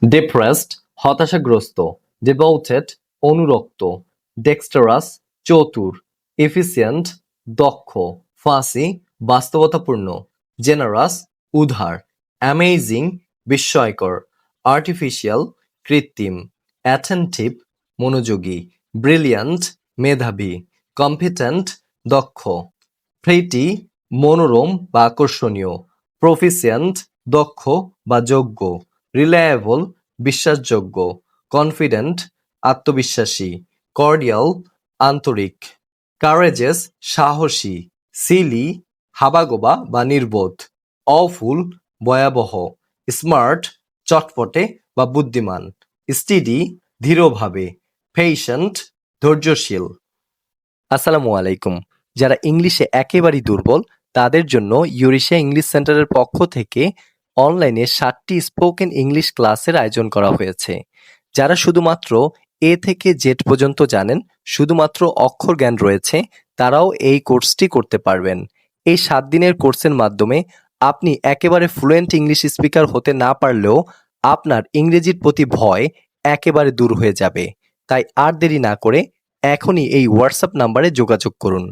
Depressed হতাশাগ্রস্ত, devoted অনুরক্ত, ডেক্সটারাস চতুর, efficient দক্ষ, ফাসি বাস্তবতাপূর্ণ, জেনারাস উদার, অ্যামেজিং বিস্ময়কর, আর্টিফিশিয়াল কৃত্রিম, অ্যাটেন্টিভ মনোযোগী, ব্রিলিয়ান্ট মেধাবী, কম্পিটেন্ট দক্ষ, প্রিটি মনোরম বা আকর্ষণীয়, প্রফিসিয়েন্ট দক্ষ বা যোগ্য, রিলায়েবল বিশ্বাসযোগ্য, কনফিডেন্ট আত্মবিশ্বাসী, কর্ডিয়াল আন্তরিক, কারেজেস সাহসী, সিলি হাবাগোবা বা নির্বোধ, অফুল ভয়াবহ, স্মার্ট চটপটে বা বুদ্ধিমান, স্টিডি ধীরভাবে, পেশেন্ট ধৈর্যশীল। আসসালামু আলাইকুম। যারা ইংলিশে একেবারেই দুর্বল তাদের জন্য ইউরেশিয়া ইংলিশ সেন্টারের পক্ষ থেকে অনলাইনে 7টি স্পোকেন ইংলিশ ক্লাসের আয়োজন করা হয়েছে। যারা শুধুমাত্র এ থেকে জেড পর্যন্ত জানেন, শুধুমাত্র অক্ষর জ্ঞান রয়েছে, তারাও এই কোর্সটি করতে পারবেন। এই 7 দিনের কোর্সের মাধ্যমে আপনি একেবারে ফ্লুয়েন্ট ইংলিশ স্পিকার হতে না পারলেও আপনার ইংরেজির প্রতি ভয় একেবারে দূর হয়ে যাবে। তাই আর দেরি না করে এখনই এই হোয়াটসঅ্যাপ নাম্বারে যোগাযোগ করুন।